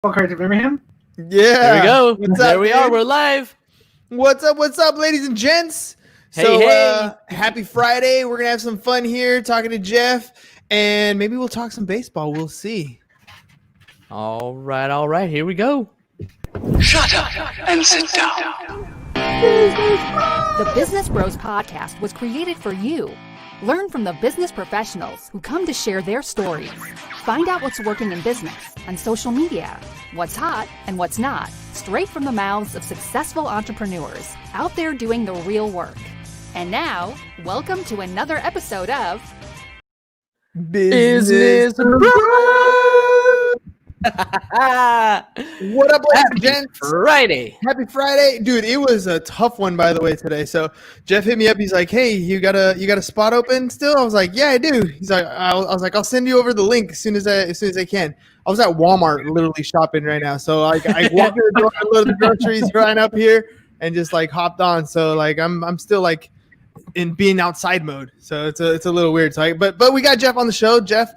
Cards, remember him? Yeah. There we go. What's There up, we dude? are. We're live. What's up, ladies and gents? Hey. Happy Friday. We're going to have some fun here talking to Jeff, and maybe we'll talk some baseball. We'll see. All right. Here we go. Shut up and sit down. The Business Bros Podcast was created for you. Learn from the business professionals who come to share their stories. Find out what's working in business, on social media, what's hot and what's not, straight from the mouths of successful entrepreneurs out there doing the real work. And now, welcome to another episode of Business Bros. What up, ladies and gents? Friday. Happy Friday. Dude, it was a tough one, by the way, today. So Jeff hit me up. He's like, hey, you got a spot open still? I was like, yeah, I do. He's like, I was like, I'll send you over the link as soon as I can. I was at Walmart literally shopping right now. So I walked in the door, loaded the groceries, ran up here, and just like hopped on. So like I'm still like in being outside mode. So it's a little weird. So but we got Jeff on the show. Jeff,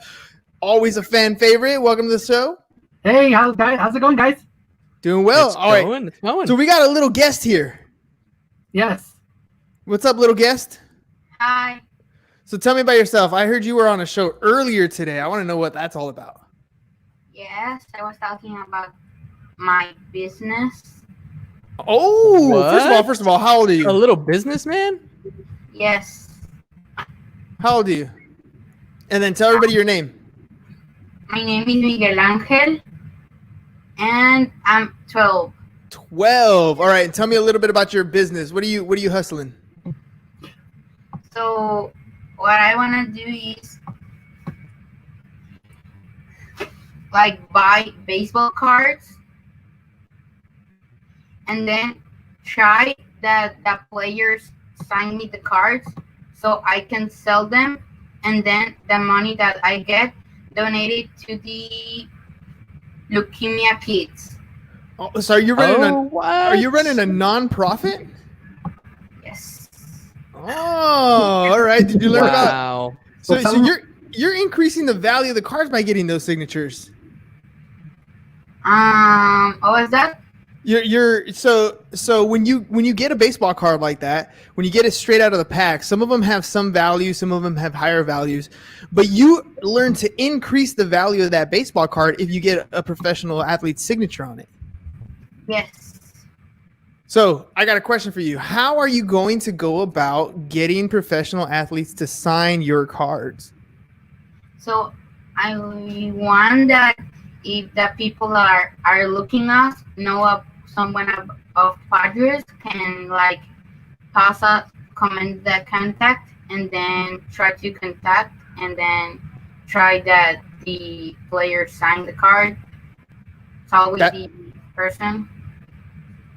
always a fan favorite. Welcome to the show. Hey, how's it going, guys? Doing well. It's All right. going, It's going. So we got a little guest here. Yes. What's up, little guest? Hi. So tell me about yourself. I heard you were on a show earlier today. I want to know what that's all about. Yes, I was talking about my business. Oh, What? first of all, how old are A you? little businessman? Yes. How old are you? And then tell everybody your name. My name is Miguel Angel, and I'm 12. 12. All right. And tell me a little bit about your business. What are you hustling? So what I want to do is like buy baseball cards and then try that the players sign me the cards so I can sell them, and then the money that I get donated to the leukemia kids. Oh, so are you running what? are you running a nonprofit? Yes. Oh, all right. Did you learn about Wow. so Well, tell you're increasing the value of the cards by getting those signatures. What was that? So when you get a baseball card like that, when you get it straight out of the pack, some of them have some value, some of them have higher values, but you learn to increase the value of that baseball card if you get a professional athlete's signature on it. Yes. So I got a question for you. How are you going to go about getting professional athletes to sign your cards? So I want that if the people are looking us know of someone of Padres can like pass us comment the contact and then try to contact and then try that the player sign the card. It's always the person.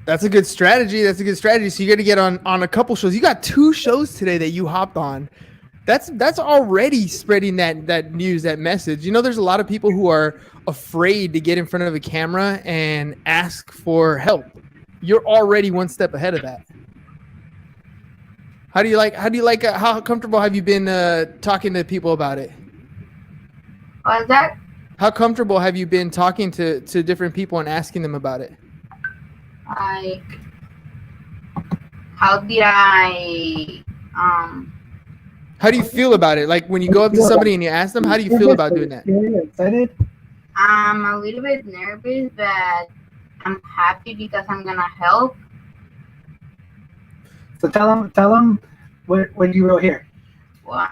That's a good strategy. So you got to get on a couple shows. You got 2 shows today that you hopped on. That's already spreading that news, that message. You know, there's a lot of people who are afraid to get in front of a camera and ask for help. You're already one step ahead of that. How comfortable have you been talking to people about it? What was that? How comfortable have you been talking to different people and asking them about it? Like, how did I How do you feel about it? Like when you go up to somebody and you ask them, how do you feel about doing that? You're excited? I'm a little bit nervous, but I'm happy because I'm gonna help. So tell them what you wrote here. Well,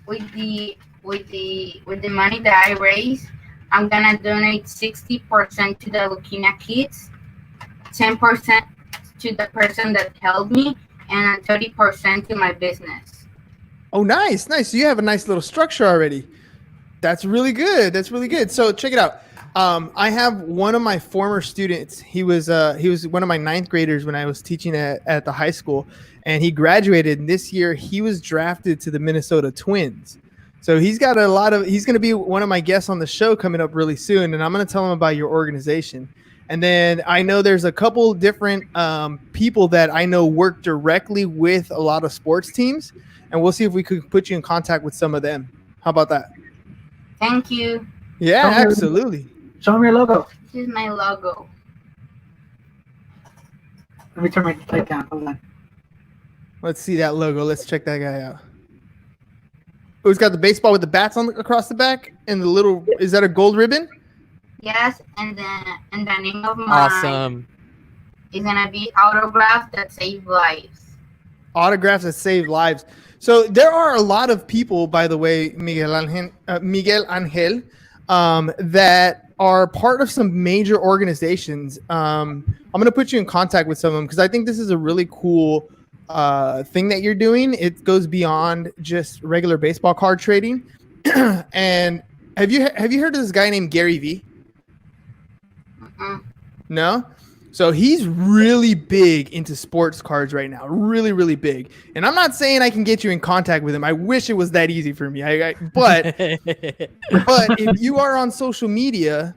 with the money that I raise, I'm gonna donate 60% to the leukemia kids, 10% to the person that helped me, and 30% to my business. Oh, nice. So you have a nice little structure already. That's really good. So check it out. I have one of my former students. He was one of my 9th graders when I was teaching at the high school, and he graduated. And this year he was drafted to the Minnesota Twins. So he's going to be one of my guests on the show coming up really soon. And I'm going to tell him about your organization. And then I know there's a couple different people that I know work directly with a lot of sports teams, and we'll see if we could put you in contact with some of them. How about that? Thank you. Yeah, absolutely. Show them your logo. is my logo. Let me turn my light down. Hold on. Let's see that logo. Let's check that guy out. Oh, he's got the baseball with the bats across the back and the little. Is that a gold ribbon? Yes, and the name of mine Awesome. is gonna be autograph that save lives. Autographs that save lives. So there are a lot of people, by the way, Miguel Angel, that are part of some major organizations. I'm going to put you in contact with some of them because I think this is a really cool thing that you're doing. It goes beyond just regular baseball card trading. And have you heard of this guy named Gary Vee? Mm-mm. No? So he's really big into sports cards right now. Really, really big. And I'm not saying I can get you in contact with him. I wish it was that easy for me. But if you are on social media,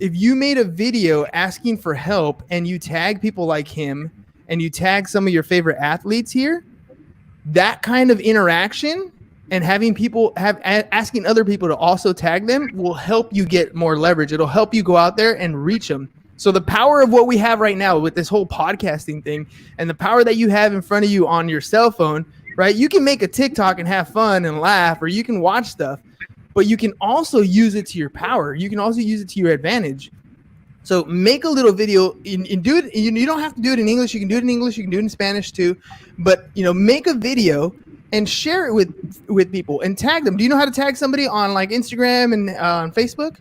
if you made a video asking for help and you tag people like him and you tag some of your favorite athletes here, that kind of interaction and having people asking other people to also tag them will help you get more leverage. It'll help you go out there and reach them. So the power of what we have right now with this whole podcasting thing and the power that you have in front of you on your cell phone, right? You can make a TikTok and have fun and laugh, or you can watch stuff, but you can also use it to your power. You can also use it to your advantage. So make a little video and do it. You don't have to do it in English. You can do it in English. You can do it in Spanish too, but make a video and share it with people and tag them. Do you know how to tag somebody on like Instagram and on Facebook?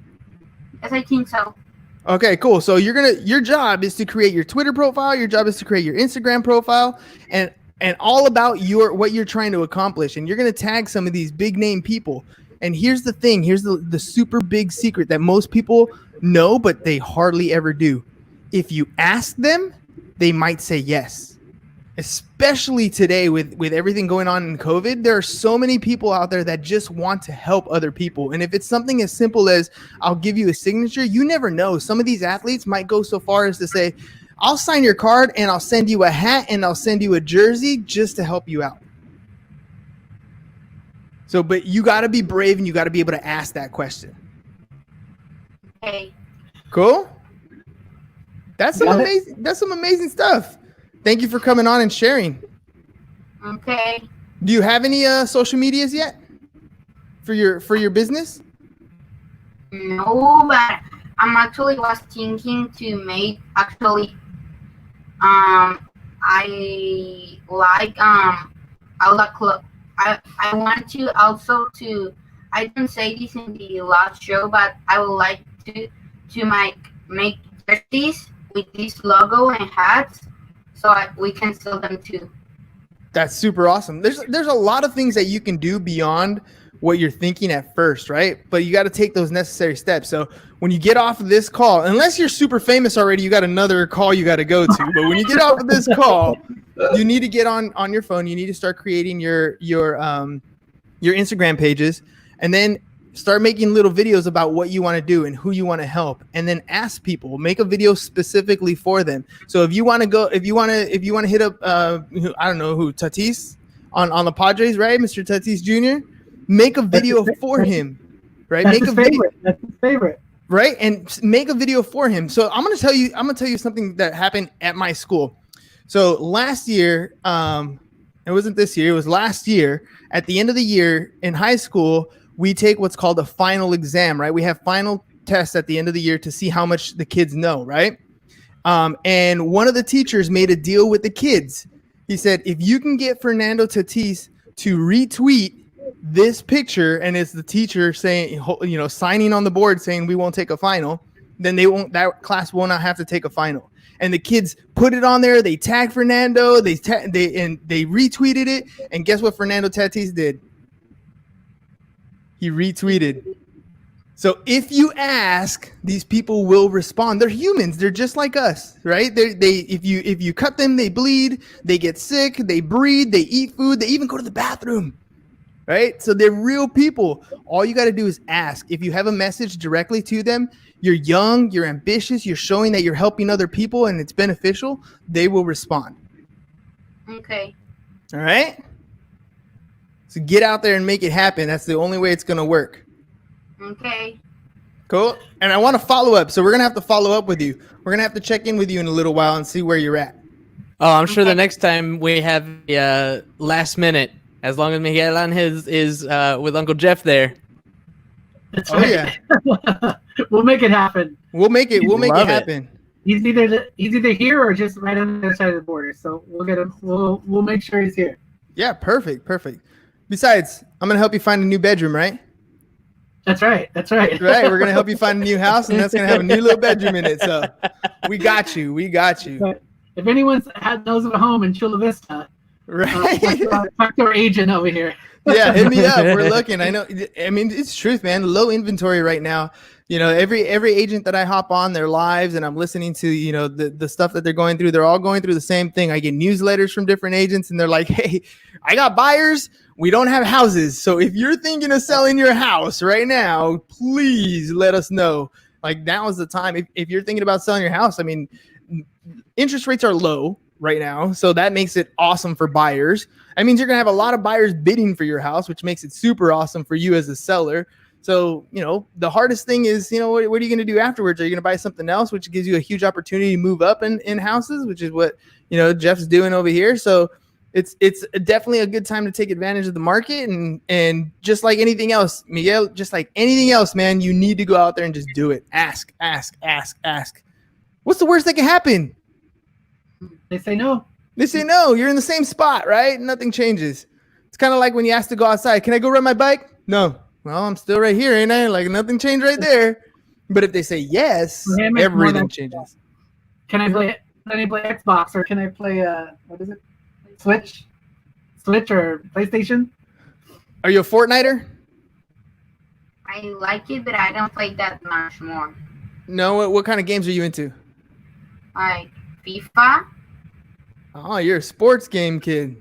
Yes, I think so. Okay, cool. So your job is to create your Twitter profile. Your job is to create your Instagram profile, and all about what you're trying to accomplish. And you're gonna tag some of these big name people. And here's the thing. Here's the super big secret that most people know, but they hardly ever do. If you ask them, they might say yes. Especially today with everything going on in COVID, there are so many people out there that just want to help other people. And if it's something as simple as I'll give you a signature, you never know. Some of these athletes might go so far as to say, I'll sign your card and I'll send you a hat and I'll send you a jersey just to help you out. So, but you got to be brave and you got to be able to ask that question. Okay. Cool. That's some amazing stuff. Thank you for coming on and sharing. Okay. Do you have any social medias yet for your business? No, but I'm actually was thinking to make I like I want to also to I didn't say this in the last show, but I would like to make jerseys with this logo and hats so we can sell them too. That's super awesome. There's a lot of things that you can do beyond what you're thinking at first, right? But you got to take those necessary steps. So when you get off of this call, unless you're super famous already, you got another call you got to go to. But when you get off of this call, you need to get on your phone. You need to start creating your Instagram pages, and then start making little videos about what you want to do and who you want to help, and then ask people. Make a video specifically for them. So if you want to hit up I don't know who, Tatis on the Padres, right? Mr. Tatis Jr. Make a video for him, right? That's Make his a video. favorite. That's his favorite. Right, and make a video for him. So I'm gonna tell you something that happened at my school. So last year, it wasn't this year, it was last year. At the end of the year in high school, we take what's called a final exam, right? We have final tests at the end of the year to see how much the kids know, right? And one of the teachers made a deal with the kids. He said, if you can get Fernando Tatis to retweet this picture, and it's the teacher saying, signing on the board saying we won't take a final, then that class will not have to take a final. And the kids put it on there. They tagged Fernando. They retweeted it. And guess what Fernando Tatis did? He retweeted. So if you ask, these people will respond. They're humans. They're just like us, right? If you cut them, they bleed. They get sick. They breathe. They eat food. They even go to the bathroom. Right? So they're real people. All you got to do is ask. If you have a message directly to them, you're young, you're ambitious, you're showing that you're helping other people and it's beneficial, they will respond. Okay. All right? So get out there and make it happen. That's the only way it's going to work. Okay. Cool. And I want to follow up. So we're going to have to follow up with you. We're going to have to check in with you in a little while and see where you're at. Oh, I'm sure the next time we have last minute, as long as Miguel on his is with Uncle Jeff there. That's Oh, right. yeah. We'll make it happen. We'll make it Love it. happen. He's either here or just right on the other side of the border. So we'll get him. We'll make sure he's here. Yeah, perfect. Besides, I'm going to help you find a new bedroom, right? That's right. Right. We're going to help you find a new house, and that's going to have a new little bedroom in it. So we got you. But if anyone knows of a home in Chula Vista, Right. talk to our agent over here. Yeah, hit me up. We're looking. I know. I mean, it's truth, man. Low inventory right now. You know, every agent that I hop on their lives and I'm listening to, you know, the stuff that they're going through, they're all going through the same thing. I get newsletters from different agents and they're like, hey, I got buyers. We don't have houses. So if you're thinking of selling your house right now, please let us know. Like, now is the time. If you're thinking about selling your house, I mean, interest rates are low right now. So that makes it awesome for buyers. That means you're going to have a lot of buyers bidding for your house, which makes it super awesome for you as a seller. So, you know, the hardest thing is, you know, what are you going to do afterwards? Are you going to buy something else, which gives you a huge opportunity to move up in houses, which is what, you know, Jeff's doing over here. So it's definitely a good time to take advantage of the market. And just like anything else, Miguel, just like anything else, man, you need to go out there and just do it. Ask. What's the worst that can happen? They say no. They say no. You're in the same spot, right? Nothing changes. It's kind of like when you ask to go outside. Can I go ride my bike? No. Well, I'm still right here, ain't I? Like, nothing changed right there. But if they say yes, everything changes. Can I play Xbox or can I play what is it? Switch or PlayStation? Are you a Fortniter? I like it, but I don't play that much more. No. What kind of games are you into? Like FIFA. Oh, you're a sports game kid.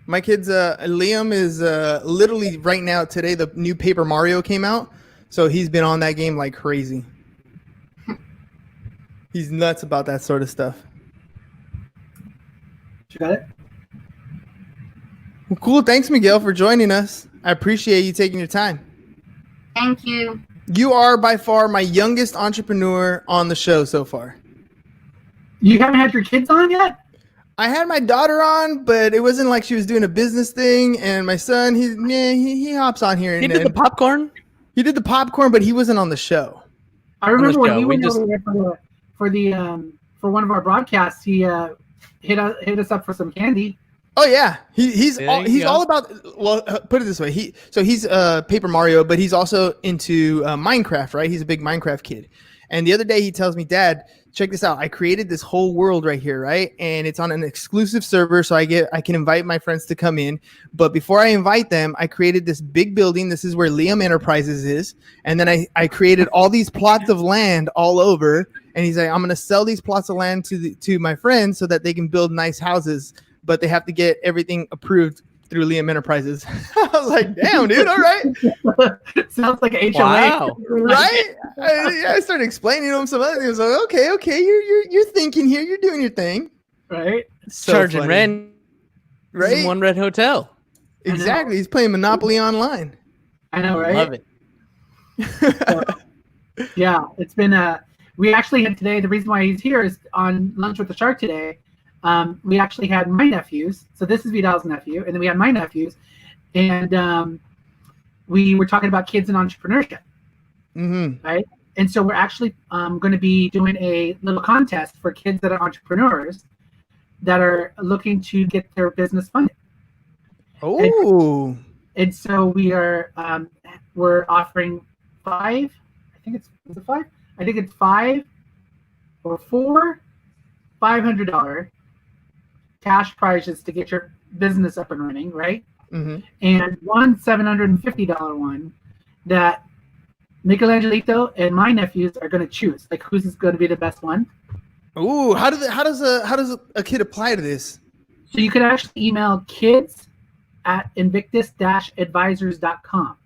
My kid's Liam is literally right now today the new Paper Mario came out, so he's been on that game like crazy. He's nuts about that sort of stuff. You got it? Well, cool. Thanks, Miguel, for joining us. I appreciate you taking your time. Thank you. You are by far my youngest entrepreneur on the show so far. You haven't had your kids on yet? I had my daughter on, but it wasn't like she was doing a business thing. And my son, he hops on here. He did the popcorn? He did the popcorn, but he wasn't on the show. I remember when show, he we went just- over there for one of our broadcasts. He hit us up for some candy. Oh yeah, he's There all, you he's go. all about. Well, put it this way, he's Paper Mario, but he's also into Minecraft, right? He's a big Minecraft kid. And the other day he tells me, Dad, check this out. I created this whole world right here, right? And it's on an exclusive server, so I can invite my friends to come in. But before I invite them, I created this big building. This is where Liam Enterprises is. And then I created all these plots of land all over. And he's like, I'm going to sell these plots of land to my friends so that they can build nice houses. But they have to get everything approved through Liam Enterprises. I was like, damn, dude, all right. Sounds like HOA. Wow. Right? I started explaining to him some other things. I was like, okay, you're thinking here, you're doing your thing. Right? So Charging funny. rent. Right? One Red Hotel. Exactly. He's playing Monopoly online. I know, right? Love it. Yeah, it's been we actually had today, the reason why he's here is on Lunch with the Shark today. We actually had my nephews. So this is Vidal's nephew, and then we had my nephews. And we were talking about kids and entrepreneurship, Mm-hmm. right? And so we're actually going to be doing a little contest for kids that are entrepreneurs that are looking to get their business funded. Oh. And so we're offering five. I think it's is it five? I think it's five or four $500 cash prizes to get your business up and running, right? Mm-hmm. And one $750 one that Michelangelito and my nephews are going to choose. Like, who's going to be the best one? Ooh, how does a kid apply to this? So you could actually email kids@invictus-advisors.com.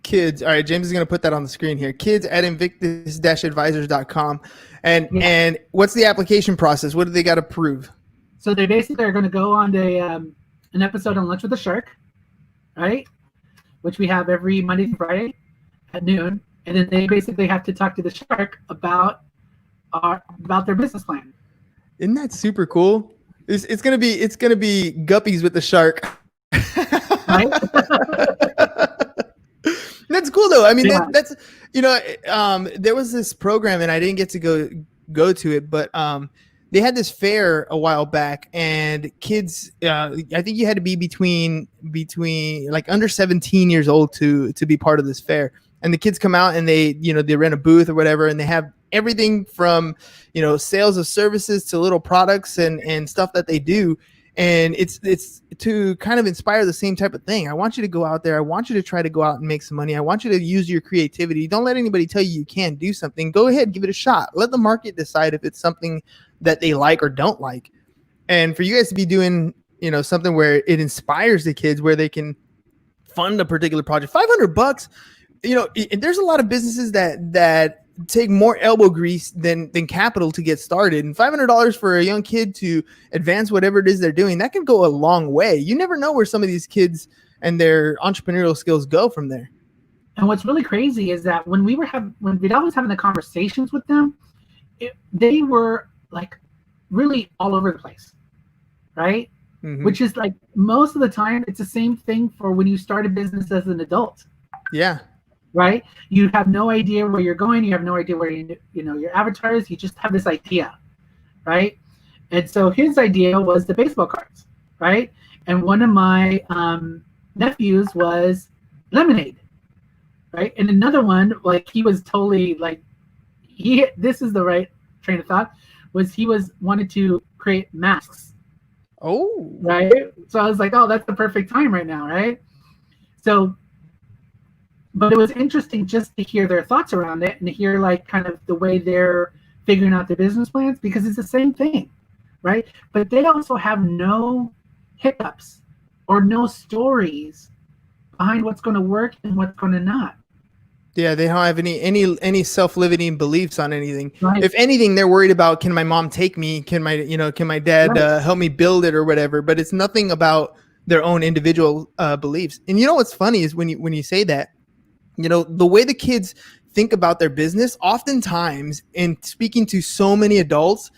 Kids. All right, James is going to put that on the screen here. Kids@invictus-advisors.com. And what's the application process? What do they got to prove? So they basically are going to go on an episode on Lunch with the Shark, right? Which we have every Monday and Friday at noon. and then they basically have to talk to the shark about their business plan. Isn't that super cool? It's gonna be guppies with the shark. Right? That's cool though. I mean, Yeah. that's there was this program and I didn't get to go to it, but they had this fair a while back, and kids, I think you had to be between like under 17 years old to be part of this fair. And the kids come out and they rent a booth or whatever, and they have everything from sales of services to little products and stuff that they do. And it's to kind of inspire the same type of thing. I want you to go out there. I want you to try to go out and make some money. I want you to use your creativity. Don't let anybody tell you can't do something. Go ahead, give it a shot. Let the market decide if it's something that they like or don't like. And for you guys to be doing, something where it inspires the kids, where they can fund a particular project, $500, there's a lot of businesses that take more elbow grease than capital to get started, and $500 for a young kid to advance whatever it is they're doing, that can go a long way. You never know where some of these kids and their entrepreneurial skills go from there. And what's really crazy is that when Vidal was having the conversations with them, they were like really all over the place, right? Mm-hmm. Which is like most of the time it's the same thing for when you start a business as an adult. Yeah. Right? You have no idea where you're going. You have no idea where your avatar is. You just have this idea, right? And so his idea was the baseball cards, right? And one of my nephews was lemonade, right? And another one, like he was totally like, this is the right train of thought, was he wanted to create masks. Oh. Right? So I was like, oh, that's the perfect time right now, right? So, but it was interesting just to hear their thoughts around it and to hear like kind of the way they're figuring out their business plans, because it's the same thing, right? But they also have no hiccups or no stories behind what's going to work and what's going to not. Yeah, they don't have any self-limiting beliefs on anything. Right. If anything, they're worried about, can my mom take me? Can my dad help me build it or whatever? But it's nothing about their own individual beliefs. And what's funny is when you say that, the way the kids think about their business, oftentimes, in speaking to so many adults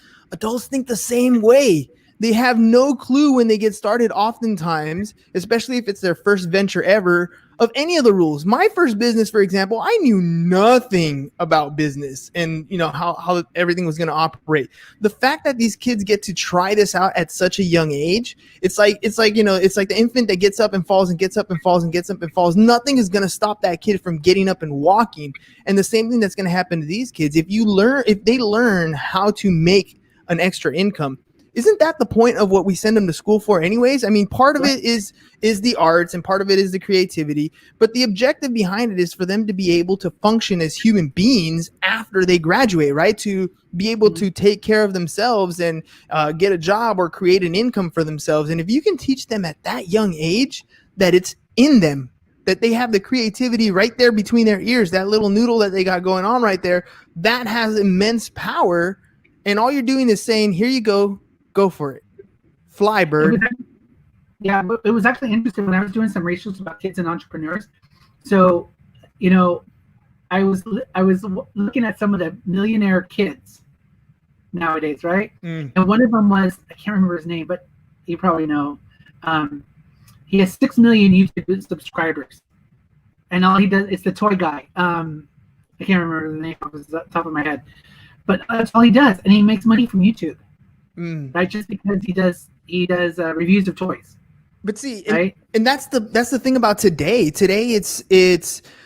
think the same way. They have no clue when they get started, oftentimes, especially if it's their first venture ever, of any of the rules. My first business, for example, I knew nothing about business and how everything was going to operate. The fact that these kids get to try this out at such a young age, it's like the infant that gets up and falls and gets up and falls and gets up and falls. Nothing is going to stop that kid from getting up and walking. And the same thing that's going to happen to these kids if they learn how to make an extra income. Isn't that the point of what we send them to school for anyways? I mean, part of it is the arts and part of it is the creativity, but the objective behind it is for them to be able to function as human beings after they graduate, right? To be able to take care of themselves and get a job or create an income for themselves. And if you can teach them at that young age that it's in them, that they have the creativity right there between their ears, that little noodle that they got going on right there, that has immense power. And all you're doing is saying, here you go. Go for it. Fly, bird. It was actually interesting when I was doing some research about kids and entrepreneurs. So, I was looking at some of the millionaire kids nowadays, right? And one of them was, I can't remember his name, but you probably know. He has 6 million YouTube subscribers. And all he does, it's the toy guy. I can't remember the name off the top of my head. But that's all he does. And he makes money from YouTube. Right, just because he does reviews of toys. But see, right? and that's the thing about today. Today, it's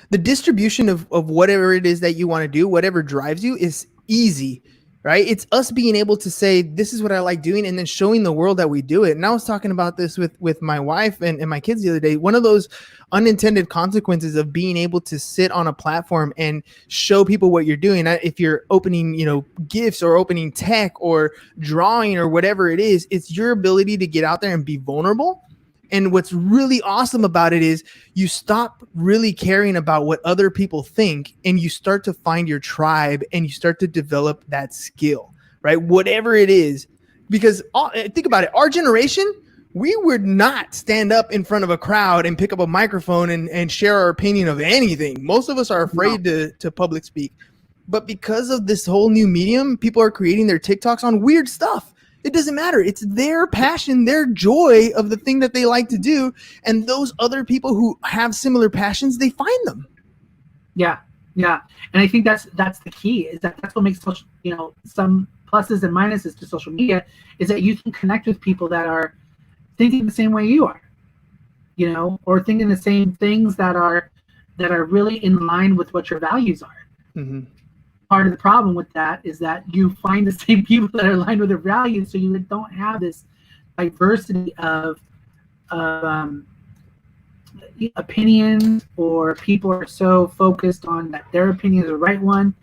the distribution of whatever it is that you want to do, whatever drives you, is easy, right? It's us being able to say, this is what I like doing, and then showing the world that we do it. And I was talking about this with my wife and my kids the other day. One of those unintended consequences of being able to sit on a platform and show people what you're doing. If you're opening, gifts or opening tech or drawing or whatever it is, it's your ability to get out there and be vulnerable. And what's really awesome about it is you stop really caring about what other people think, and you start to find your tribe and you start to develop that skill, right? Whatever it is, because think about it. Our generation, we would not stand up in front of a crowd and pick up a microphone and share our opinion of anything. Most of us are afraid to public speak. But because of this whole new medium, people are creating their TikToks on weird stuff. It doesn't matter. It's their passion, their joy of the thing that they like to do. And those other people who have similar passions, they find them. Yeah. Yeah. And I think that's the key, is that's what makes social, some pluses and minuses to social media, is that you can connect with people that are thinking the same way you are, or thinking the same things that are really in line with what your values are. Mm-hmm. Part of the problem with that is that you find the same people that are aligned with their values, so you don't have this diversity of opinions, or people are so focused on that their opinion is the right one.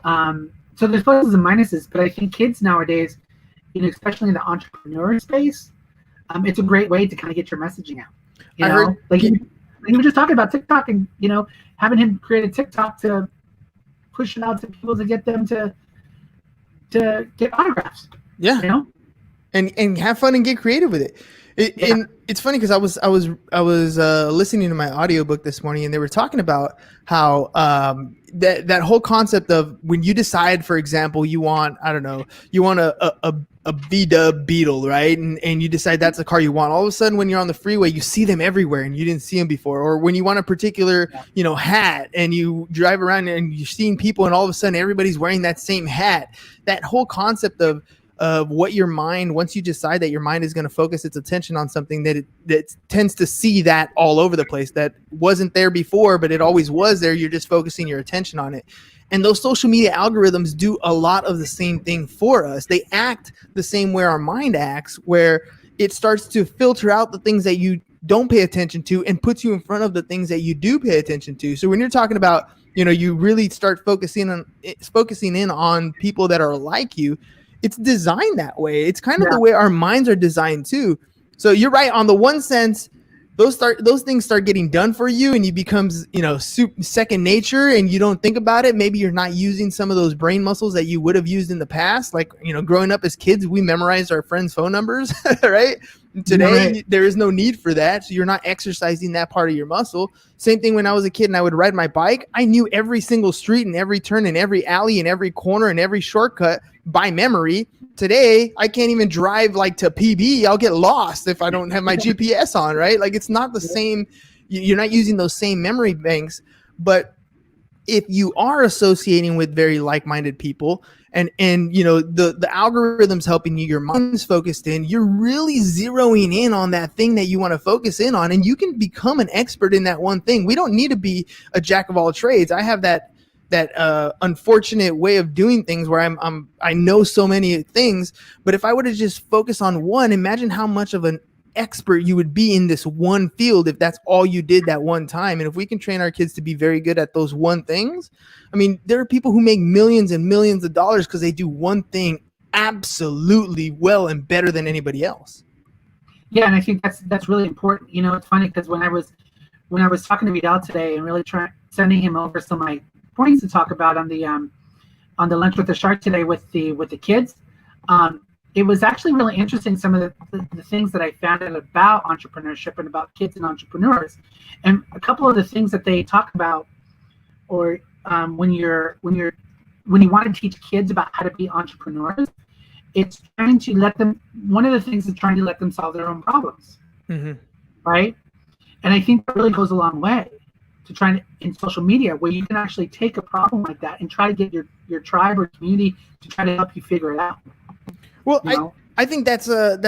So there's pluses and minuses, but I think kids nowadays, especially in the entrepreneur space, it's a great way to kind of get your messaging out. You were just talking about TikTok, and having him create a TikTok to push it out to people to get them to get autographs. Yeah. And have fun and get creative with it. And it's funny because I was listening to my audiobook this morning, and they were talking about how that whole concept of when you decide, for example, you want a V-Dub Beetle, right? And you decide that's the car you want. All of a sudden, when you're on the freeway, you see them everywhere and you didn't see them before. Or when you want a particular, hat, and you drive around and you're seeing people, and all of a sudden everybody's wearing that same hat. That whole concept of what your mind, once you decide that your mind is going to focus its attention on something, that tends to see that all over the place, that wasn't there before, but it always was there. You're just focusing your attention on it. And those social media algorithms do a lot of the same thing for us. They act the same way our mind acts, where it starts to filter out the things that you don't pay attention to and puts you in front of the things that you do pay attention to. So when you're talking about, you really start focusing in on people that are like you, it's designed that way. It's kind of the way our minds are designed too. So you're right. On the one sense, those things start getting done for you, and you becomes, second nature, and you don't think about it. Maybe you're not using some of those brain muscles that you would have used in the past. Like, growing up as kids, we memorized our friends' phone numbers, right? Today, there is no need for that. So you're not exercising that part of your muscle. Same thing when I was a kid and I would ride my bike. I knew every single street and every turn and every alley and every corner and every shortcut by memory. Today, I can't even drive to PB. I'll get lost if I don't have my GPS on, right? It's not the same. You're not using those same memory banks. But if you are associating with very like-minded people, and the algorithm's helping you, your mind's focused in, you're really zeroing in on that thing that you want to focus in on, and you can become an expert in that one thing. We don't need to be a jack of all trades. I have that unfortunate way of doing things where I know so many things, but if I were to just focus on one, imagine how much of an expert you would be in this one field if that's all you did that one time. And if we can train our kids to be very good at those one things, I mean, there are people who make millions and millions of dollars because they do one thing absolutely well and better than anybody else. Yeah, and I think that's really important. It's funny because when I was talking to Vidal today and really sending him over some of my points to talk about on the Lunch with the Shark today with the kids, it was actually really interesting, some of the things that I found out about entrepreneurship and about kids and entrepreneurs. And a couple of the things that they talk about, or when you want to teach kids about how to be entrepreneurs, it's trying to let them, one of the things is trying to let them solve their own problems. Mm-hmm. Right? And I think that really goes a long way to trying to, in social media, where you can actually take a problem like that and try to get your tribe or community to try to help you figure it out. Well, I think that's a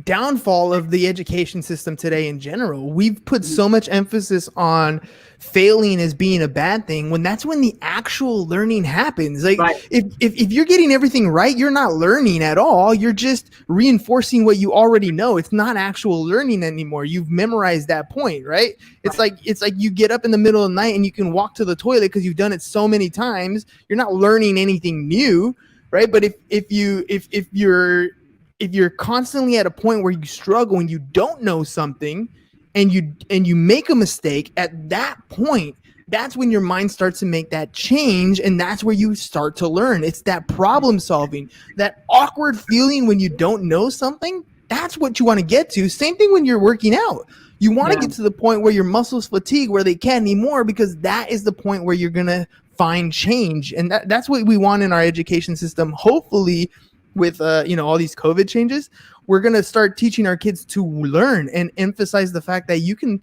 downfall of the education system today in general. We've put so much emphasis on failing as being a bad thing, when that's when the actual learning happens. If you're getting everything right, you're not learning at all. You're just reinforcing what you already know. It's not actual learning anymore. You've memorized that point, right? It's like you get up in the middle of the night and you can walk to the toilet because you've done it so many times. You're not learning anything new, right? But if you're constantly at a point where you struggle and you don't know something, and you make a mistake, at that point, that's when your mind starts to make that change, and that's where you start to learn. It's that problem solving, that awkward feeling when you don't know something. That's what you want to get to. Same thing when you're working out. You want to get to the point where your muscles fatigue, where they can't anymore, because that is the point where you're going to find change. And that's what we want in our education system. Hopefully with, all these COVID changes, we're going to start teaching our kids to learn and emphasize the fact that you can,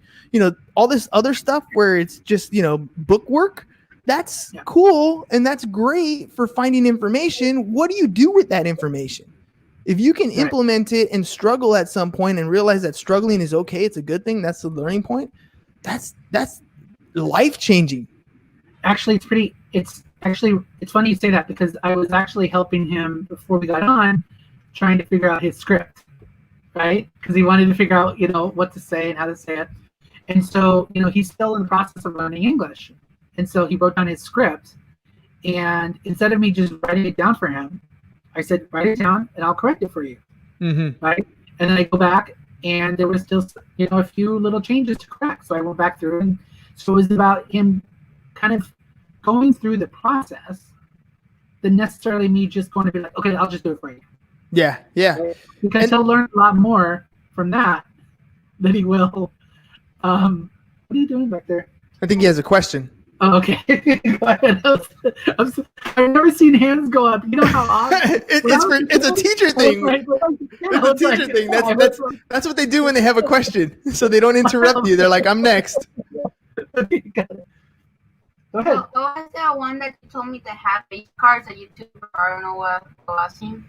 all this other stuff where it's just, book work. That's cool. And that's great for finding information. What do you do with that information? If you can implement it and struggle at some point and realize that struggling is okay, it's a good thing. That's the learning point. That's life-changing. Actually, it's funny you say that, because I was actually helping him before we got on, trying to figure out his script, right? Because he wanted to figure out, what to say and how to say it. And so, he's still in the process of learning English. And so he wrote down his script. And instead of me just writing it down for him, I said, write it down and I'll correct it for you. Mm-hmm. Right. And then I go back and there was still, a few little changes to correct. So I went back through, and so it was about him kind of going through the process than necessarily me just going to be like, okay, I'll just do it for you. Yeah. Yeah. Right? Because he'll learn a lot more from that than he will. What are you doing back there? I think he has a question. Oh, okay. Go ahead. I've never seen hands go up. You know how often it's a teacher thing. It's a teacher thing. That's what they do when they have a question, so they don't interrupt you. They're like, "I'm next." Go ahead. So was that one that you told me to have base cards that YouTuber? I don't know what was him.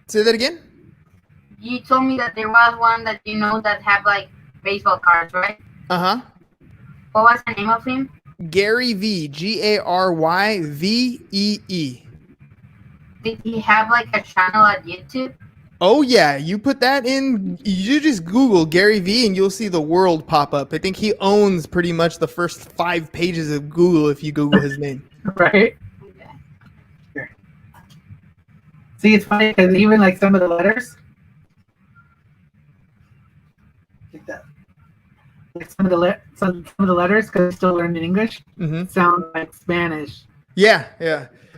Say that again. You told me that there was one that that have like baseball cards, right? Uh-huh. What was the name of him? Gary V. GaryVee. Did he have like a channel at YouTube? Oh yeah, you put that in. You just Google Gary V and you'll see the world pop up. I think he owns pretty much the first 5 pages of Google if you Google his name. Right. Okay. Sure. See, it's funny because even like some of the letters, like that. Like some of the letters, because I'm still learning English, sound like Spanish. Yeah.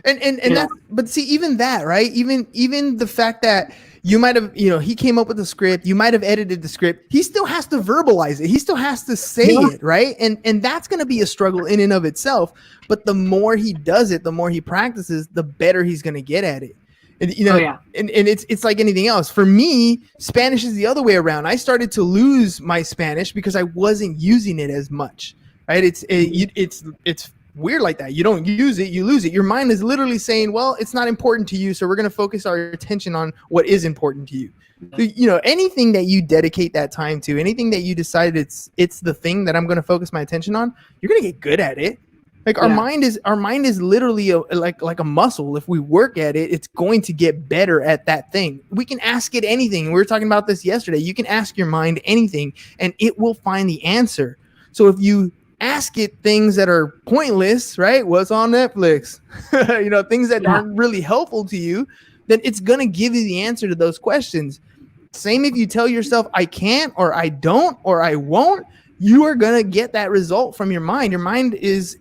And that's, but see, even that, right? Even the fact that you might have, he came up with the script, you might have edited the script, he still has to verbalize it. He still has to say it, right? And that's going to be a struggle in and of itself. But the more he does it, the more he practices, the better he's going to get at it. And, and it's like anything else. For me, Spanish is the other way around. I started to lose my Spanish because I wasn't using it as much, right? It's weird like that. You don't use it, you lose it. Your mind is literally saying, well, it's not important to you, so we're going to focus our attention on what is important to you. Anything that you dedicate that time to, anything that you decide it's the thing that I'm going to focus my attention on, you're going to get good at it. Like our mind is literally like a muscle. If we work at it, it's going to get better at that thing. We can ask it anything. We were talking about this yesterday. You can ask your mind anything and it will find the answer. So if you ask it things that are pointless, right? What's on Netflix? Things that aren't really helpful to you, then it's going to give you the answer to those questions. Same if you tell yourself, I can't, or I don't, or I won't, you are going to get that result from your mind. Your mind is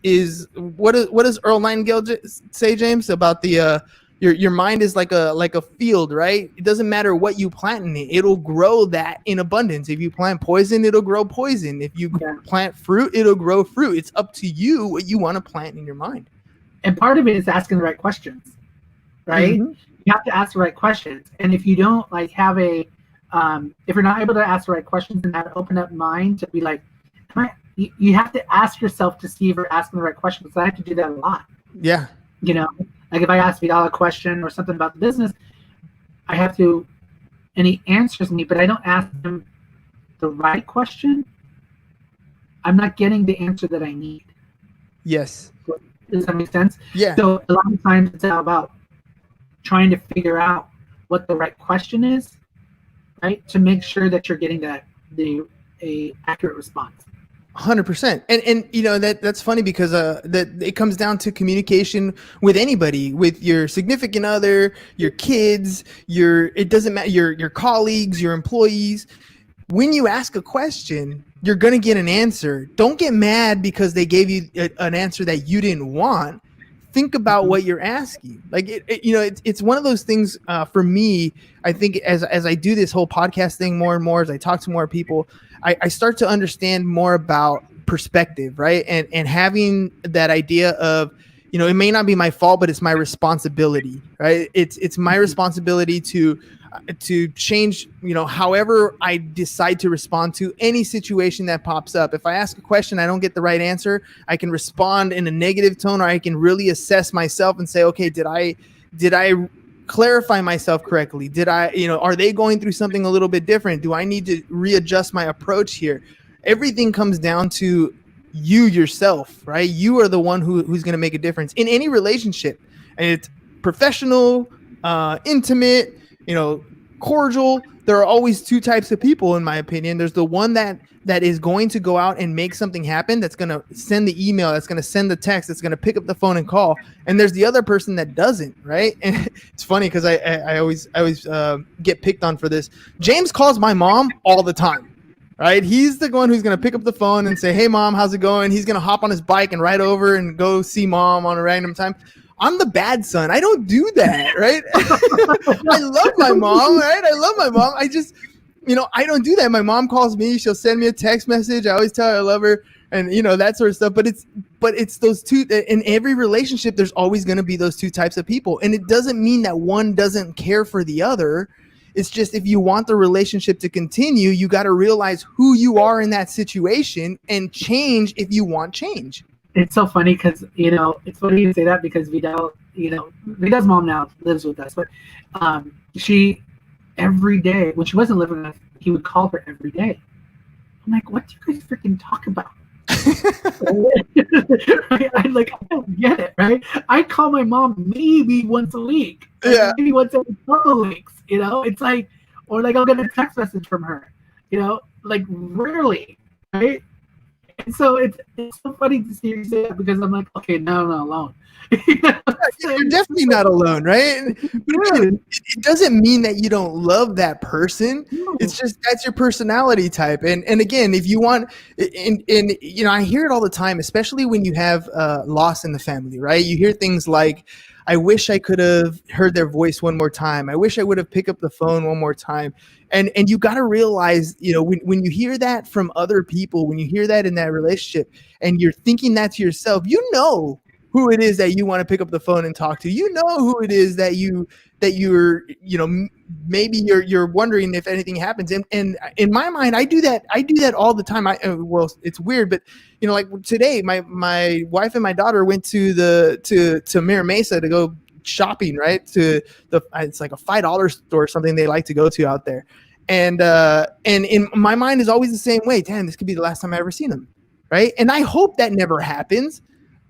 what does Earl Nightingale say, James, about the your mind is like a field, right? It doesn't matter what you plant in it. It'll grow that in abundance. If you plant poison, it'll grow poison. If you plant fruit, it'll grow fruit. It's up to you what you want to plant in your mind. And part of it is asking the right questions, right? Mm-hmm. You have to ask the right questions. And if you don't have if you're not able to ask the right questions and have an open up mind to be like, you have to ask yourself to see if you're asking the right questions. So I have to do that a lot. Yeah. Like if I ask Vidal a question or something about the business, I have to, and he answers me, but I don't ask him the right question. I'm not getting the answer that I need. Yes. Does that make sense? Yeah. So a lot of times it's all about trying to figure out what the right question is, right? To make sure that you're getting a accurate response. 100%. And that's funny because that it comes down to communication with anybody, with your significant other, your kids, it doesn't matter, your colleagues, your employees. When you ask a question, you're going to get an answer. Don't get mad because they gave you an answer that you didn't want. think about what you're asking. Like it's one of those things for me. I think as I do this whole podcast thing more and more, as I talk to more people, I start to understand more about perspective, right? And having that idea of, it may not be my fault, but it's my responsibility, right? It's my responsibility to change, however I decide to respond to any situation that pops up. If I ask a question, I don't get the right answer, I can respond in a negative tone, or I can really assess myself and say, okay, did I clarify myself correctly? Did I, are they going through something a little bit different? Do I need to readjust my approach here? Everything comes down to you yourself, right? You are the one who's going to make a difference in any relationship. And it's professional, intimate, cordial. There are always two types of people, in my opinion. There's the one that is going to go out and make something happen, that's going to send the email, that's going to send the text, that's going to pick up the phone and call. And there's the other person that doesn't, right? And it's funny because I always get picked on for this. James calls my mom all the time, right? He's the one who's going to pick up the phone and say, hey, mom, how's it going? He's going to hop on his bike and ride over and go see mom on a random time. I'm the bad son. I don't do that, right? I love my mom, right? I love my mom. I just, I don't do that. My mom calls me. She'll send me a text message. I always tell her I love her and, that sort of stuff. But it's those two. In every relationship, there's always going to be those two types of people. And it doesn't mean that one doesn't care for the other. It's just, if you want the relationship to continue, you got to realize who you are in that situation and change if you want change. It's so funny because, it's funny you say that because Vidal, Vidal's mom now lives with us, but she, every day, when she wasn't living with us, he would call her every day. I'm like, what do you guys freaking talk about? I don't get it, right? I call my mom maybe once a week. Yeah. Maybe once every couple of weeks, it's like, or like I'll get a text message from her, like rarely, right? And so it's so funny to see you say that because I'm like, okay, no, I'm not alone. You're definitely not alone, right? But again, it doesn't mean that you don't love that person. It's just that's your personality type. And again, if you want, and I hear it all the time, especially when you have loss in the family, right? You hear things like, I wish I could have heard their voice one more time. I wish I would have picked up the phone one more time. And you got to realize, when you hear that from other people, when you hear that in that relationship and you're thinking that to yourself, who it is that you want to pick up the phone and talk to. Who it is that you're maybe you're wondering if anything happens. And in my mind, I do that all the time. Well, it's weird, but like today, my wife and my daughter went to Mira Mesa to go shopping, right? It's like a $5 store or something they like to go to out there. And in my mind is always the same way. Damn, this could be the last time I ever seen them, right? And I hope that never happens.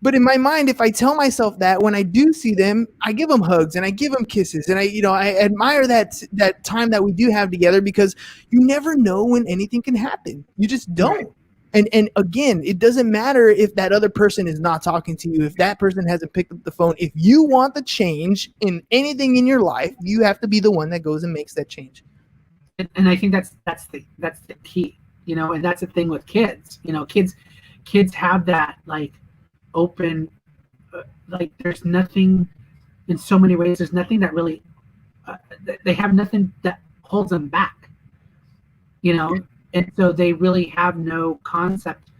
But in my mind, if I tell myself that when I do see them, I give them hugs and I give them kisses and I admire that time that we do have together, because you never know when anything can happen. You just don't. Right. And again, it doesn't matter if that other person is not talking to you, if that person hasn't picked up the phone. If you want the change in anything in your life, you have to be the one that goes and makes that change. And I think that's the key, and that's the thing with kids. Kids have that like open, like there's nothing, in so many ways, there's nothing that really, they have nothing that holds them back, and so they really have no concept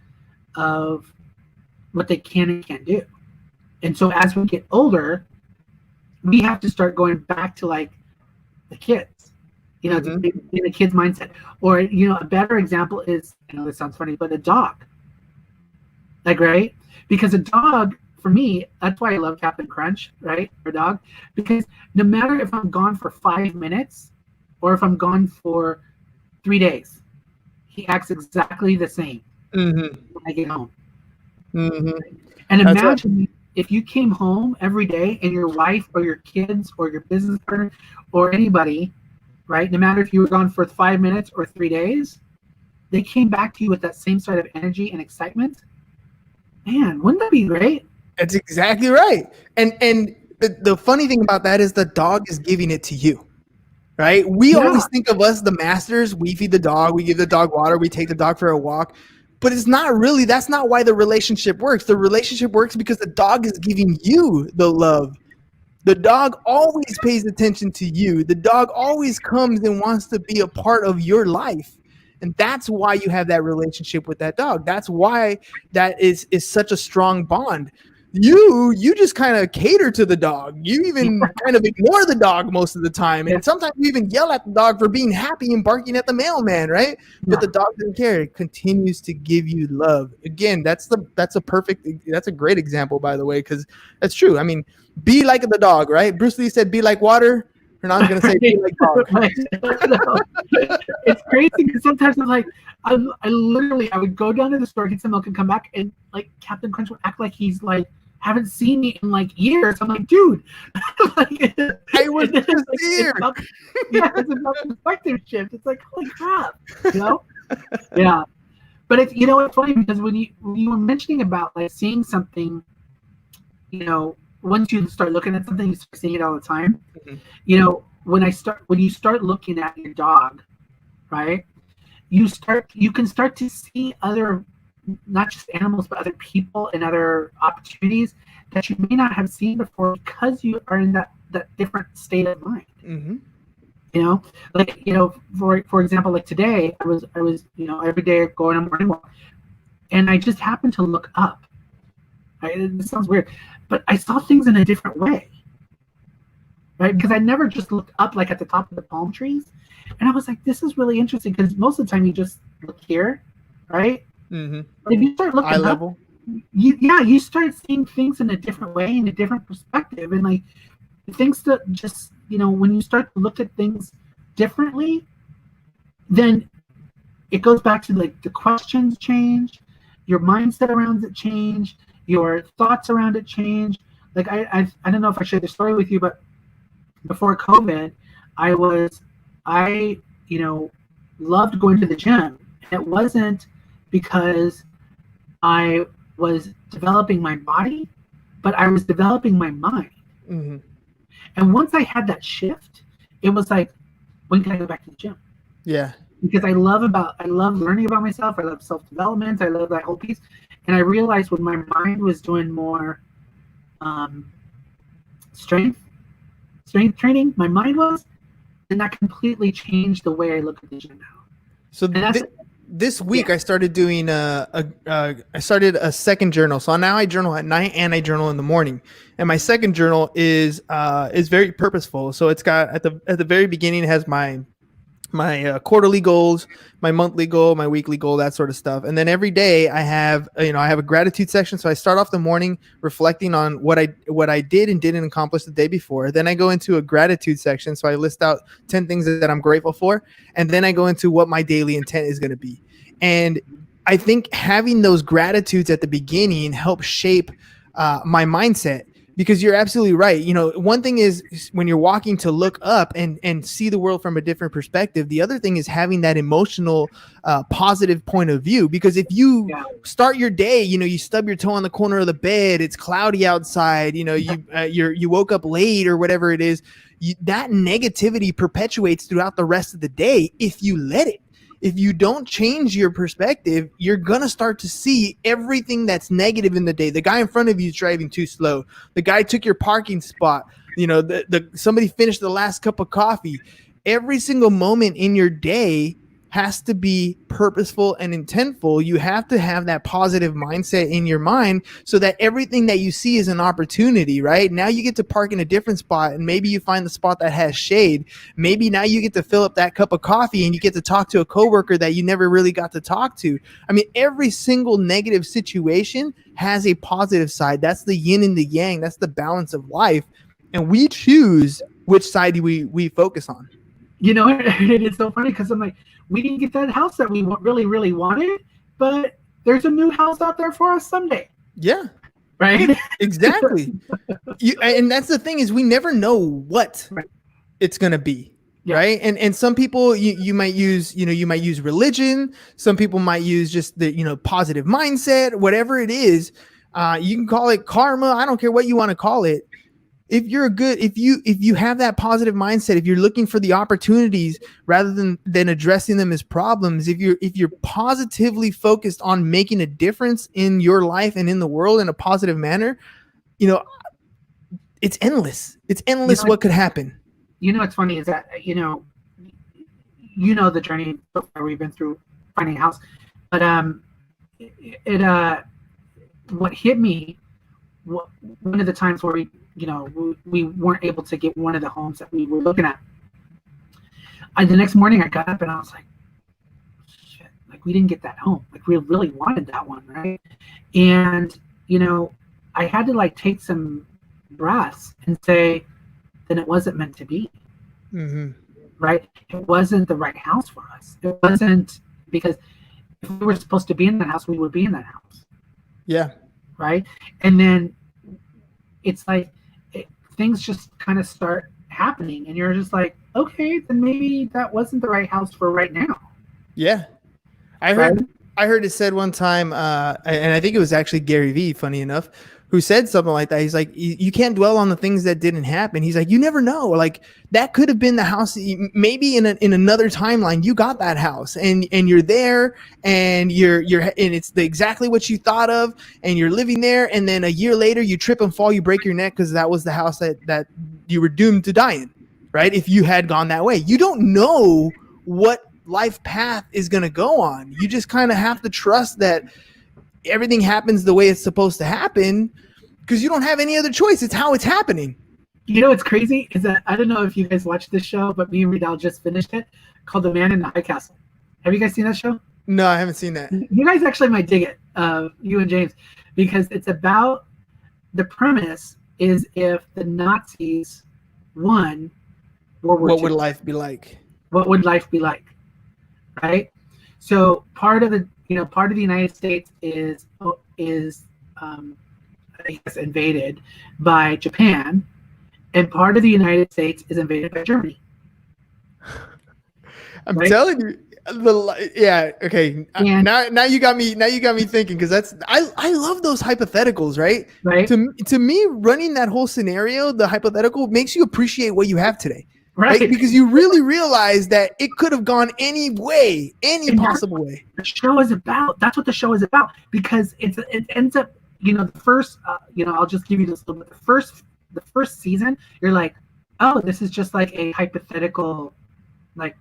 of what they can and can't do. And so as we get older, we have to start going back to like the kids, to be in a kid's mindset. Or, a better example is, this sounds funny, but a dog. Like, right? Because a dog, for me, that's why I love Captain Crunch, right? For a dog. Because no matter if I'm gone for 5 minutes or if I'm gone for 3 days, he acts exactly the same when I get home. And imagine if you came home every day and your wife or your kids or your business partner or anybody, right? No matter if you were gone for 5 minutes or 3 days, they came back to you with that same sort of energy and excitement. Man, wouldn't that be great? That's exactly right. And the funny thing about that is the dog is giving it to you, right? We always think of us, the masters. We feed the dog. We give the dog water. We take the dog for a walk. But it's not really, that's not why the relationship works. The relationship works because the dog is giving you the love. The dog always pays attention to you. The dog always comes and wants to be a part of your life. And that's why you have that relationship with that dog. That's why that is such a strong bond. You just kind of cater to the dog. You even kind of ignore the dog most of the time. And sometimes you even yell at the dog for being happy and barking at the mailman, right? But the dog doesn't care. It continues to give you love. Again, that's a great example, by the way, because that's true. I mean, be like the dog, right? Bruce Lee said, be like water. Hernan's going to say, be like dog. It's crazy because sometimes I'm like, I would go down to the store, get some milk, and come back, and like Captain Crunch would act like he's like, haven't seen me in like years. I'm like, dude, like, I was just here. It's about perspective shift. It's like, holy crap, you know? Yeah. But it's, it's funny because when you were mentioning about like seeing something, once you start looking at something, you start seeing it all the time. Mm-hmm. When you start looking at your dog, right? You can start to see other, not just animals, but other people and other opportunities that you may not have seen before because you are in that different state of mind. Mm-hmm. For example, like today, I was every day going on a morning walk, and I just happened to look up. It sounds weird, but I saw things in a different way, right? Because I never just looked up like at the top of the palm trees, and I was like, this is really interesting because most of the time you just look here, right? Mm-hmm. But if you start looking eye up, level, you start seeing things in a different way, in a different perspective, and like things that just when you start to look at things differently, then it goes back to like the questions change, your mindset around it change, your thoughts around it change. Like I don't know if I shared the story with you, but before COVID, I loved going to the gym. It wasn't because I was developing my body, but I was developing my mind. Mm-hmm. And once I had that shift, it was like, when can I go back to the gym? Yeah. Because I love learning about myself. I love self-development. I love that whole piece. And I realized when my mind was doing more strength training, my mind was, and that completely changed the way I look at the gym now. So this week I started doing I started a second journal. So now I journal at night and I journal in the morning. And my second journal is very purposeful. So it's got at the very beginning, it has my quarterly goals, my monthly goal, my weekly goal, that sort of stuff. And then every day I have a gratitude section. So I start off the morning reflecting on what I did and didn't accomplish the day before. Then I go into a gratitude section. So I list out 10 things that I'm grateful for. And then I go into what my daily intent is going to be. And I think having those gratitudes at the beginning helps shape my mindset. Because you're absolutely right. One thing is when you're walking to look up and see the world from a different perspective. The other thing is having that emotional, positive point of view. Because if you start your day, you stub your toe on the corner of the bed, it's cloudy outside, you woke up late or whatever it is, that negativity perpetuates throughout the rest of the day if you let it. If you don't change your perspective, you're going to start to see everything that's negative in the day. The guy in front of you is driving too slow. The guy took your parking spot. Somebody finished the last cup of coffee. Every single moment in your day has to be purposeful and intentful. You have to have that positive mindset in your mind so that everything that you see is an opportunity, right? Now you get to park in a different spot and maybe you find the spot that has shade. Maybe now you get to fill up that cup of coffee and you get to talk to a coworker that you never really got to talk to. I mean, every single negative situation has a positive side. That's the yin and the yang. That's the balance of life. And we choose which side we focus on. It's so funny because I'm like, we didn't get that house that we really, really wanted, but there's a new house out there for us someday. Yeah. Right? Exactly. And that's the thing is we never know what it's going to be. Yeah. Right. And some people you might use religion. Some people might use just the, positive mindset, whatever it is. You can call it karma. I don't care what you want to call it. if you have that positive mindset, if you're looking for the opportunities rather than addressing them as problems, if you're positively focused on making a difference in your life and in the world in a positive manner, it's endless. It's endless what could happen. What's funny is that the journey so far we've been through finding a house, but what hit me, one of the times where we weren't able to get one of the homes that we were looking at. The next morning I got up and I was like, shit, like we didn't get that home. Like we really wanted that one, right? And I had to like take some breaths and say, then it wasn't meant to be. Mm-hmm. Right? It wasn't the right house for us. It wasn't, because if we were supposed to be in that house, we would be in that house. Yeah. Right? And then it's like things just kind of start happening and you're just like, okay, then maybe that wasn't the right house for right now. Yeah. I heard it said one time, and I think it was actually Gary Vee, funny enough, who said something like that. He's like, you can't dwell on the things that didn't happen. He's like, you never know. Like that could have been the house. Maybe in another timeline, you got that house and you're there and and it's exactly what you thought of and you're living there. And then a year later you trip and fall, you break your neck because that was the house that you were doomed to die in, right? If you had gone that way, you don't know what life path is going to go on. You just kind of have to trust that everything happens the way it's supposed to happen because you don't have any other choice. It's how it's happening. What's crazy is that I don't know if you guys watched this show, but me and Riddell just finished it, called The Man in the High Castle. Have you guys seen that show? No, I haven't seen that. You guys actually might dig it, you and James, because it's about, the premise is if the Nazis won World War II, what would life be like? What would life be like? Right? So part of the United States is I guess invaded by Japan, and part of the United States is invaded by Germany. I'm telling you, okay. And now you got me thinking, because I love those hypotheticals, right? Right. To me, running that whole scenario, the hypothetical, makes you appreciate what you have today. Right. Because you really realize that it could have gone any way, any possible way. The show is about. That's what the show is about. Because it ends up, the first, I'll just give you this little bit. The first season, you're like, oh, this is just like a hypothetical, like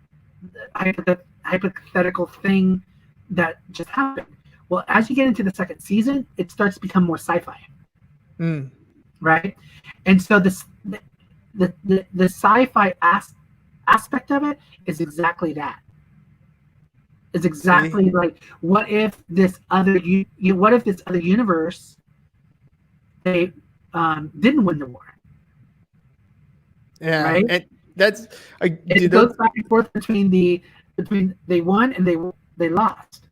hypothetical thing that just happened. Well, as you get into the second season, it starts to become more sci-fi. Right? And so the sci-fi aspect of it is exactly that. It's exactly like, what if this other universe, they didn't win the war? Yeah, right. And that's it goes back and forth between they won and they lost.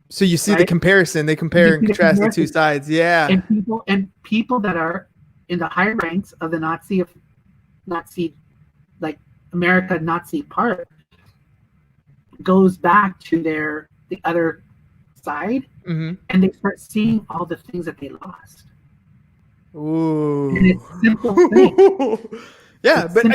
So you see the comparison. They compare and contrast the two sides. Yeah, and people that are in the higher ranks of the Nazi, like America Nazi part, goes back to the other side, and they start seeing all the things that they lost. Ooh. And it's simple thing. Yeah, but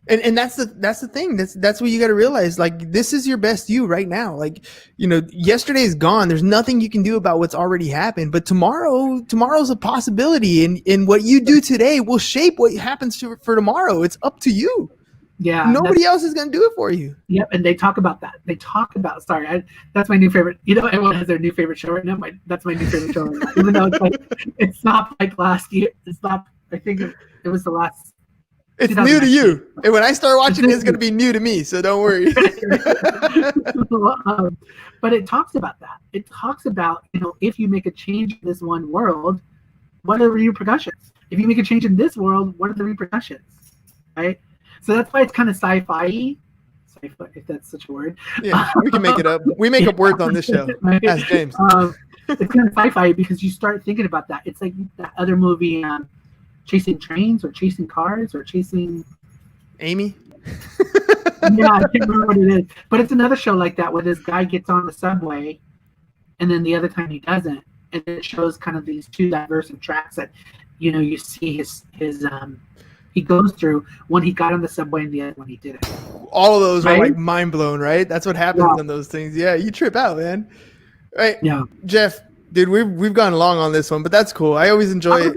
and that's the thing. That's what you got to realize. Like, this is your best you right now. Like, yesterday is gone. There's nothing you can do about what's already happened. But tomorrow's a possibility, and what you do today will shape what happens for tomorrow. It's up to you. Yeah, nobody else is gonna do it for you. Yep, and they talk about that. That's my new favorite. Everyone has their new favorite show right now. That's my new favorite show right now. Even though it's not like last year. It's not. I think it was the last. It's new to you, and when I start watching, it's gonna be new to me. So don't worry. But it talks about that. It talks about, if you make a change in this one world, what are the repercussions? If you make a change in this world, what are the repercussions? Right. So that's why it's kind of sci-fi, if that's such a word. Yeah, we can make it up. We make up words on this show. Right? Ask James. It's kind of sci-fi because you start thinking about that. It's like that other movie, Chasing Trains or Chasing Cars or Chasing... Amy? Yeah, I can't remember what it is. But it's another show like that where this guy gets on the subway and then the other time he doesn't. And it shows kind of these two diverse tracks that you see his he goes through when he got on the subway and the other when he didn't. All of those are Right? like mind blown, right? That's what happens Yeah. on those things. Yeah, you trip out, man. Right, Yeah. Jeff, dude, we've gone long on this one, but that's cool. I always enjoy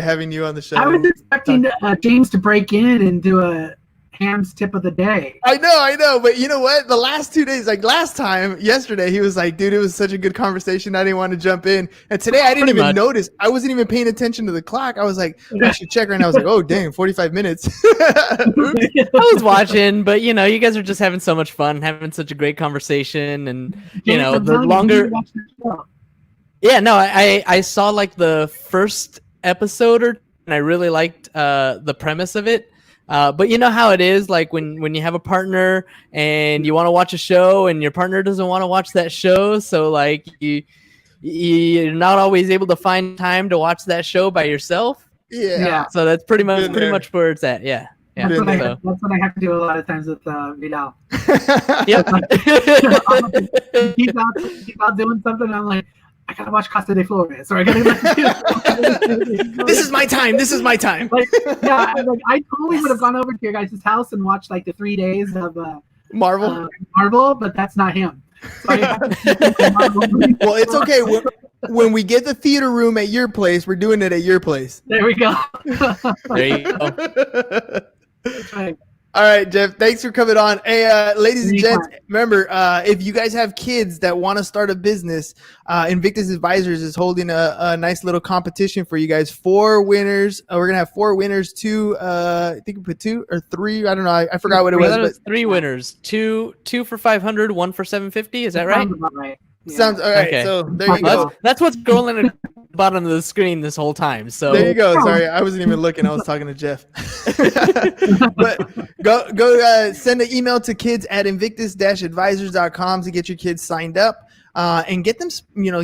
having you on the show. I was expecting James to break in and do a Ham's tip of the day. I know, but you know what? The last 2 days, like yesterday, he was like, dude, it was such a good conversation. I didn't want to jump in. And today I didn't Pretty even much. notice. I wasn't even paying attention to the clock. I was like, I should check right now. I was like, oh, dang, 45 minutes. Oops. I was watching, but you guys are just having so much fun, having such a great conversation, and James, I'm the telling you, longer. you watch the show. Yeah, no, I saw like the first episode and I really liked the premise of it. But you know how it is, like when you have a partner and you want to watch a show and your partner doesn't want to watch that show, so like you're not always able to find time to watch that show by yourself. Yeah. So that's pretty Been there. much where it's at. Yeah. Yeah. That's Been what I have to do a lot of times with Vidal. Yep. He's out doing something. I'm like, I gotta watch Casa de Flores, or I gotta. This is my time. This is my time. Like, yeah, I totally would have gone over to your guys' house and watched like the 3 days of Marvel. Marvel, but that's not him. So I have to Marvel movies. Well, it's okay. When we get the theater room at your place, we're doing it at your place. There we go. There you go. That's right. All right, Jeff, thanks for coming on. Hey, ladies and Anytime. gents, remember, if you guys have kids that want to start a business, Invictus Advisors is holding a nice little competition for you guys. 4 winners. We're going to have 4 winners, 2, I think we put 2 or 3. I don't know. I forgot what it I was. thought it But was 3 winners, two for 500, 1 for 750. Is that right? Sounds about right. Yeah. sounds all right. Okay. So there you Well, go. that's what's scrolling at the bottom of the screen this whole time. So There you go. Sorry, I wasn't even looking. I was talking to Jeff. But go send an email to kids@invictus-advisors.com to get your kids signed up. And get them,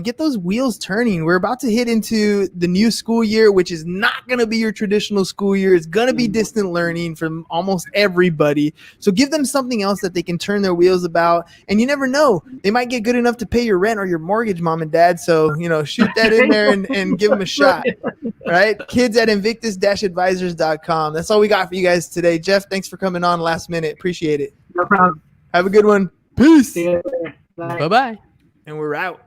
get those wheels turning. We're about to hit into the new school year, which is not going to be your traditional school year. It's going to be distant learning from almost everybody. So give them something else that they can turn their wheels about. And you never know, they might get good enough to pay your rent or your mortgage, mom and dad. So, shoot that in there and give them a shot. All right. Kids@invictus-advisors.com. That's all we got for you guys today. Jeff, thanks for coming on last minute. Appreciate it. No problem. Have a good one. Peace. See you later. Bye. bye-bye. And we're out.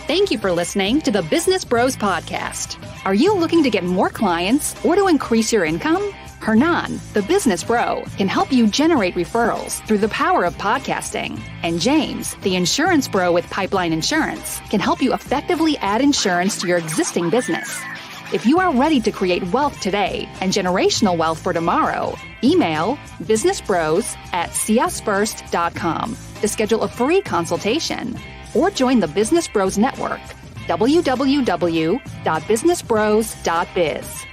Thank you for listening to the Business Bros Podcast. Are you looking to get more clients or to increase your income? Hernan, the business bro, can help you generate referrals through the power of podcasting. And James, the insurance bro with Pipeline Insurance, can help you effectively add insurance to your existing business. If you are ready to create wealth today and generational wealth for tomorrow, email businessbros@csfirst.com to schedule a free consultation or join the Business Bros Network, www.businessbros.biz.